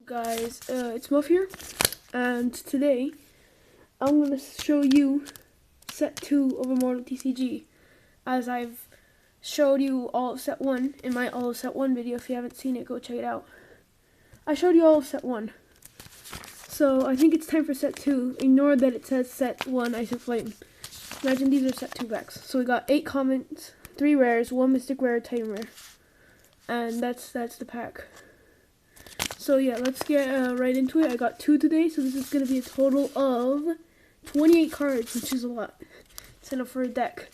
Guys, it's Muff here, and today I'm going to show you set 2 of Immortal TCG, as I've showed you all of set 1 in my all of set 1 video. If you haven't seen it, go check it out. I showed you all of set 1, so I think it's time for set 2. Ignore that it says set 1 Ice and Flame. Imagine these are set 2 packs. So we got 8 commons, 3 rares, 1 mystic rare, Titan rare, and that's the pack. So yeah, let's get right into it. I got 2 today, so this is going to be a total of 28 cards, which is a lot. It's enough for a deck,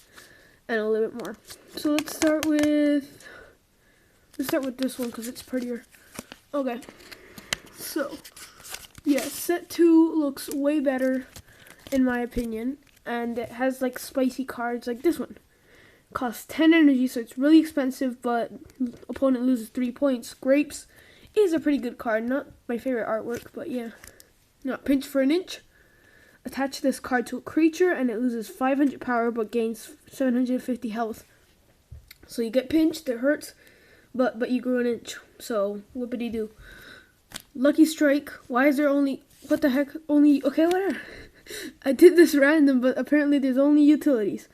and a little bit more. So let's start with this one, because it's prettier. Okay, so yeah, set 2 looks way better, in my opinion, and it has like spicy cards like this one. Costs 10 energy, so it's really expensive, but opponent loses 3 points. Grapes is a pretty good card. Not my favorite artwork, but yeah. Not pinch for an inch. Attach this card to a creature and it loses 500 power but gains 750 health. So you get pinched, it hurts, but you grew an inch. So whoopity doo. Lucky Strike. Why is there only, what the heck, only, okay, whatever. I did this random, but apparently there's only utilities.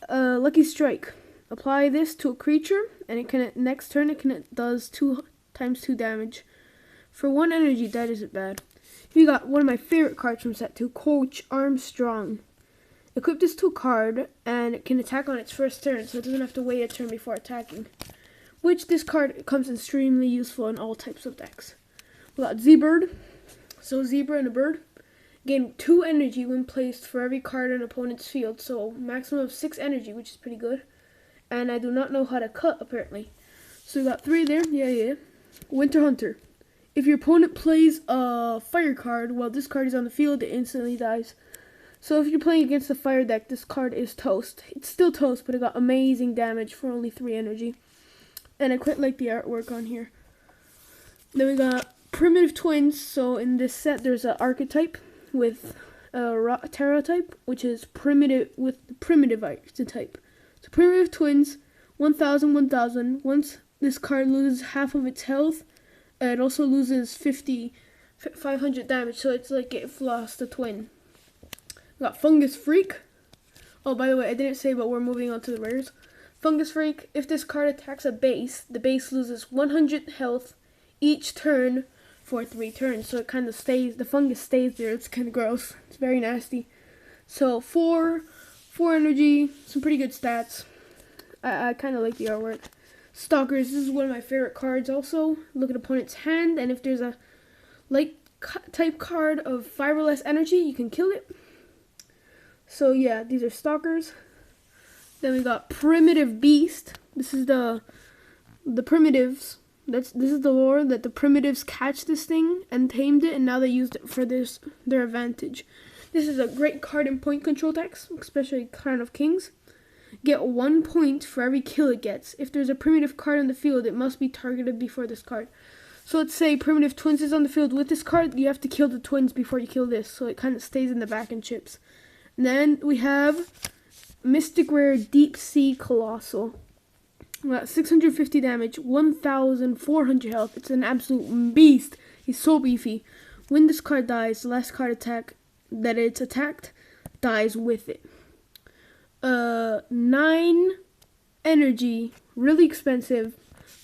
Lucky Strike. Apply this to a creature and it can, next turn it does 2 times 2 damage. For 1 energy, that isn't bad. We got one of my favorite cards from set 2, Coach Armstrong. Equip this to a card, and it can attack on its first turn, so it doesn't have to wait a turn before attacking. Which this card comes extremely useful in all types of decks. We got Z-Bird. So Zebra and a bird. Gain 2 energy when placed for every card on an opponent's field, so maximum of 6 energy, which is pretty good. And I do not know how to cut, apparently. So we got 3 there, yeah. Winter Hunter. If your opponent plays a fire card while this card is on the field, it instantly dies. So if you're playing against a fire deck, this card is toast. It's still toast, but it got amazing damage for only 3 energy. And I quite like the artwork on here. Then we got Primitive Twins. So in this set, there's an archetype with a Terra type, which is primitive with the primitive archetype. So Primitive Twins, 1000, 1000. Once this card loses half of its health, it also loses 500 damage, so it's like it lost a twin. We got Fungus Freak. Oh, by the way, I didn't say, but we're moving on to the rares. Fungus Freak, if this card attacks a base, the base loses 100 health each turn for 3 turns, so it kind of stays, the fungus stays there. It's kind of gross. It's very nasty. So 4 energy, some pretty good stats. I kind of like the artwork. Stalkers, this is one of my favorite cards also. Look at opponent's hand, and if there's a light type card of 5 or less energy, you can kill it. So yeah, these are Stalkers. Then we got Primitive Beast. This is the primitives. This is the lore that the primitives catch this thing and tamed it, and now they used it for their advantage. This is a great card in point control decks, especially Crown of Kings. Get 1 point for every kill it gets. If there's a primitive card on the field, it must be targeted before this card. So let's say Primitive Twins is on the field with this card, you have to kill the twins before you kill this, so it kind of stays in the back and chips. And then we have Mystic Rare Deep Sea Colossal. We got 650 damage, 1400 health. It's an absolute beast. He's so beefy. When this card dies, the last card attack that it's attacked dies with it. 9 energy, really expensive,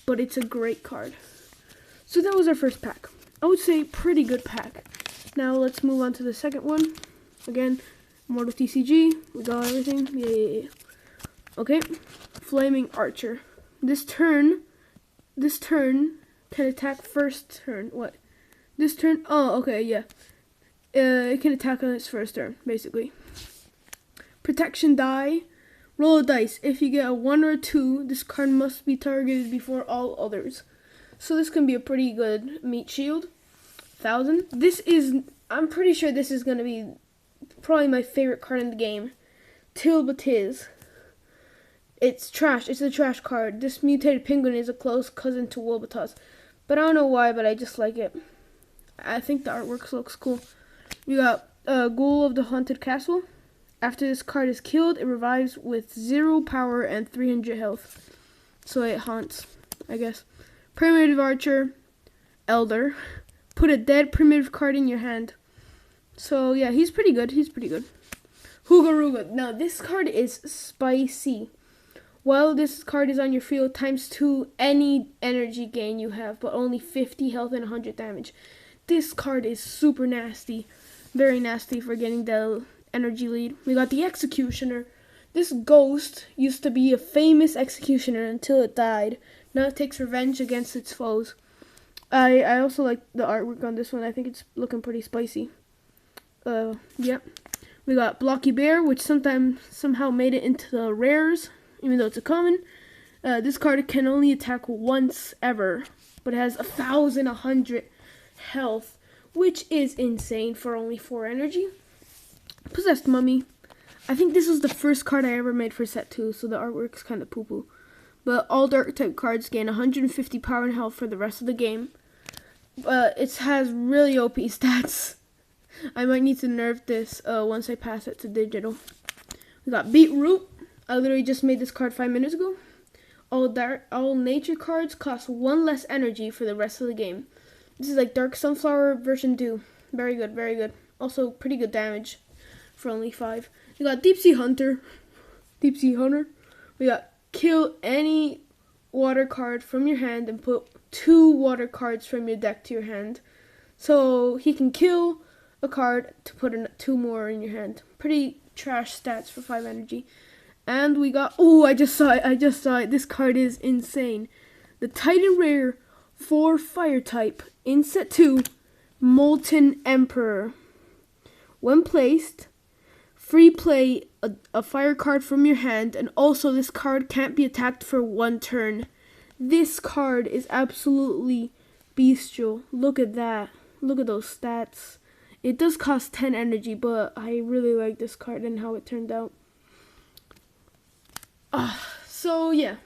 but it's a great card. So that was our first pack. I would say pretty good pack. Now let's move on to the second one. Again, Immortal TCG. We got everything. Yeah. Okay, Flaming Archer. This turn can attack first turn. What? This turn? Oh, okay, yeah. It can attack on its first turn, basically. Protection die. Roll a dice. If you get a 1 or a 2, this card must be targeted before all others. So this can be a pretty good meat shield. 1000. I'm pretty sure this is going to be probably my favorite card in the game. Tilbatiz. It's trash. It's a trash card. This mutated penguin is a close cousin to Wolbatoz. But I don't know why, but I just like it. I think the artwork looks cool. You got Ghoul of the Haunted Castle. After this card is killed, it revives with 0 power and 300 health. So it haunts, I guess. Primitive Archer, Elder. put a dead primitive card in your hand. So yeah, he's pretty good. He's pretty good. Hoogaruga. Now this card is spicy. While this card is on your field, ×2 any energy gain you have, but only 50 health and 100 damage. This card is super nasty. Very nasty for getting the energy lead. We got the Executioner. This ghost used to be a famous executioner until it died. Now it takes revenge against its foes. I also like the artwork on this one. I think it's looking pretty spicy. Yep. We got Blocky Bear, which somehow made it into the rares, even though it's a common. This card can only attack once ever, but it has 1,100 health, which is insane for only 4 energy. Possessed Mummy. I think this was the first card I ever made for set 2, so the artwork's kind of poo-poo. But all dark type cards gain 150 power and health for the rest of the game. It has really OP stats. I might need to nerf this once I pass it to digital. We got Beetroot. I literally just made this card 5 minutes ago. All nature cards cost 1 less energy for the rest of the game. This is like Dark Sunflower version 2. Very good, very good. Also pretty good damage for only 5. We got Deep Sea Hunter. Deep Sea Hunter. We got kill any water card from your hand and put 2 water cards from your deck to your hand. So he can kill a card to put 2 more in your hand. Pretty trash stats for 5 energy. And we got, oh, I just saw it. This card is insane. The Titan Rare 4 Fire type in set 2, Molten Emperor. When placed, free play a fire card from your hand, and also this card can't be attacked for 1 turn. This card is absolutely bestial. Look at that. Look at those stats. It does cost 10 energy, but I really like this card and how it turned out. So yeah,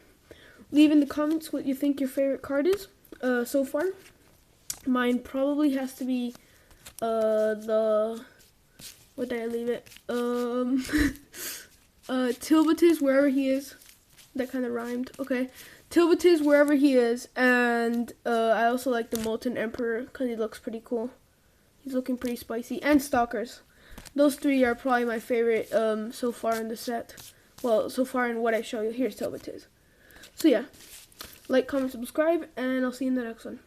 leave in the comments what you think your favorite card is so far. Mine probably has to be what did I leave it? Tilbatiz, wherever he is. That kind of rhymed. Okay. Tilbatiz, wherever he is. And I also like the Molten Emperor because he looks pretty cool. He's looking pretty spicy. And Stalkers. Those 3 are probably my favorite so far in the set. Well, so far in what I show you. Here's Tilbatiz. So yeah. Like, comment, subscribe, and I'll see you in the next one.